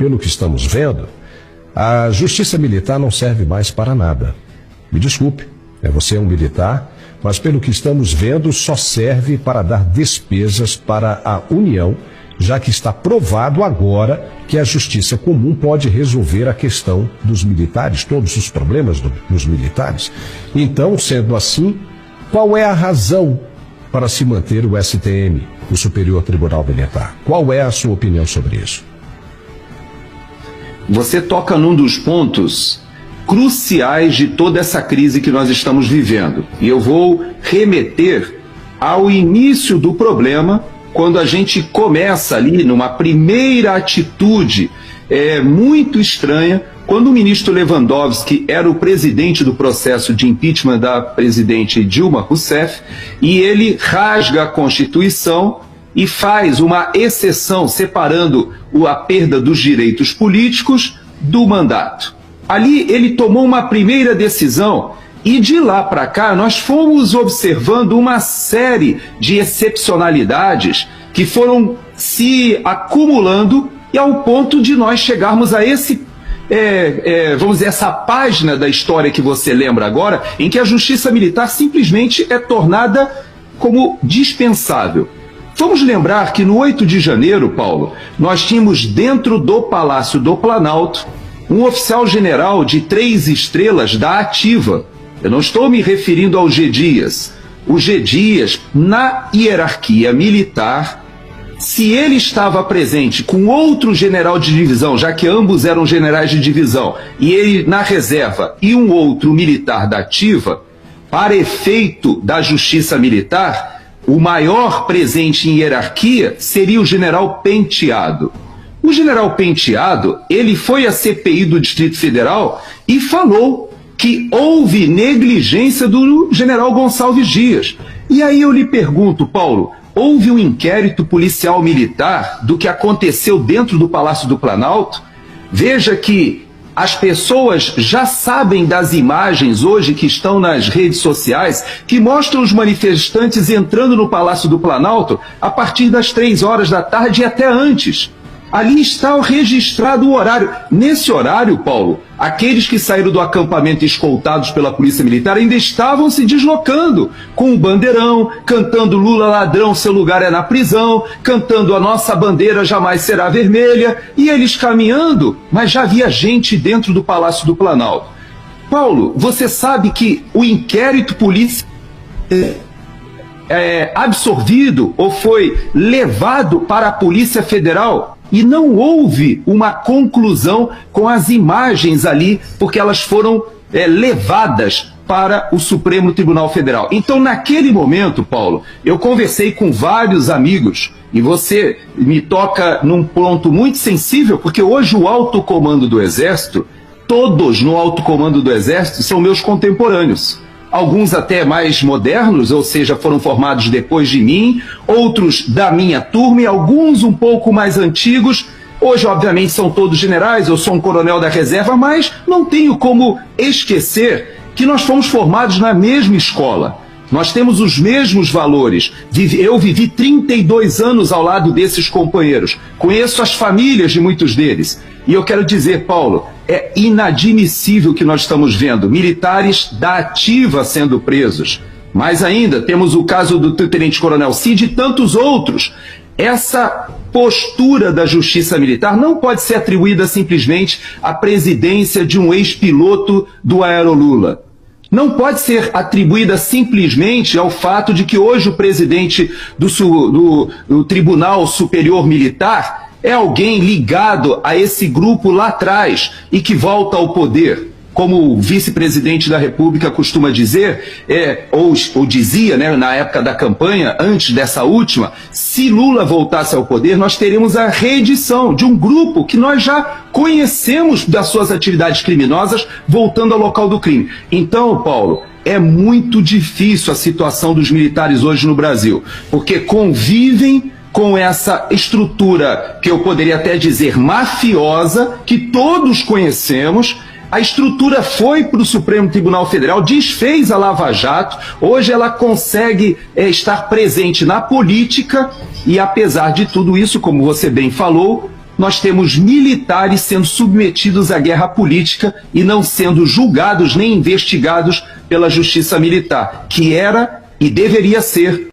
pelo que estamos vendo, a justiça militar não serve mais para nada. Me desculpe, você é um militar, mas pelo que estamos vendo, só serve para dar despesas para a União, já que está provado agora que a justiça comum pode resolver a questão dos militares, todos os problemas dos militares. Então, sendo assim, qual é a razão para se manter o STM, o Superior Tribunal Militar? Qual é a sua opinião sobre isso? Você toca num dos pontos cruciais de toda essa crise que nós estamos vivendo. E eu vou remeter ao início do problema, quando a gente começa ali numa primeira atitude muito estranha, quando o ministro Lewandowski era o presidente do processo de impeachment da presidente Dilma Rousseff, e ele rasga a Constituição e faz uma exceção separando a perda dos direitos políticos do mandato. Ali ele tomou uma primeira decisão e de lá para cá nós fomos observando uma série de excepcionalidades que foram se acumulando e ao ponto de nós chegarmos a esse, vamos dizer, essa página da história que você lembra agora, em que a justiça militar simplesmente é tornada como dispensável. Vamos lembrar que no 8 de janeiro, Paulo, nós tínhamos dentro do Palácio do Planalto um oficial general de 3 estrelas da Ativa. Eu não estou me referindo ao G. Dias. O G. Dias, na hierarquia militar, se ele estava presente com outro general de divisão, já que ambos eram generais de divisão, e ele na reserva e um outro militar da Ativa, para efeito da justiça militar, o maior presente em hierarquia seria o general Penteado. O general Penteado, ele foi à CPI do Distrito Federal e falou que houve negligência do general Gonçalves Dias. E aí eu lhe pergunto, Paulo, houve um inquérito policial militar do que aconteceu dentro do Palácio do Planalto? Veja que as pessoas já sabem das imagens hoje que estão nas redes sociais que mostram os manifestantes entrando no Palácio do Planalto a partir das 3 horas da tarde e até antes. Ali está registrado o horário. Nesse horário, Paulo, aqueles que saíram do acampamento escoltados pela Polícia Militar ainda estavam se deslocando, com o bandeirão, cantando Lula ladrão, seu lugar é na prisão, cantando a nossa bandeira jamais será vermelha, e eles caminhando, mas já havia gente dentro do Palácio do Planalto. Paulo, você sabe que o inquérito policial absorvido ou foi levado para a Polícia Federal e não houve uma conclusão com as imagens ali, porque elas foram levadas para o Supremo Tribunal Federal. Então, naquele momento, Paulo, eu conversei com vários amigos e você me toca num ponto muito sensível, porque hoje o alto comando do Exército, todos no alto comando do Exército são meus contemporâneos. Alguns até mais modernos, ou seja, foram formados depois de mim, outros da minha turma e alguns um pouco mais antigos. Hoje, obviamente, são todos generais, eu sou um coronel da reserva, mas não tenho como esquecer que nós fomos formados na mesma escola. Nós temos os mesmos valores. Eu vivi 32 anos ao lado desses companheiros. Conheço as famílias de muitos deles. E eu quero dizer, Paulo, é inadmissível o que nós estamos vendo. Militares da Ativa sendo presos. Mais ainda, temos o caso do tenente-coronel Cid e tantos outros. Essa postura da justiça militar não pode ser atribuída simplesmente à presidência de um ex-piloto do Aerolula. Não pode ser atribuída simplesmente ao fato de que hoje o presidente do Tribunal Superior Militar é alguém ligado a esse grupo lá atrás e que volta ao poder. Como o vice-presidente da República costuma dizer, ou dizia, né, na época da campanha, antes dessa última, se Lula voltasse ao poder, nós teríamos a reedição de um grupo que nós já conhecemos das suas atividades criminosas, voltando ao local do crime. Então, Paulo, é muito difícil a situação dos militares hoje no Brasil, porque convivem com essa estrutura que eu poderia até dizer mafiosa, que todos conhecemos. A estrutura foi para o Supremo Tribunal Federal, desfez a Lava Jato, hoje ela consegue estar presente na política e, apesar de tudo isso, como você bem falou, nós temos militares sendo submetidos à guerra política e não sendo julgados nem investigados pela justiça militar, que era e deveria ser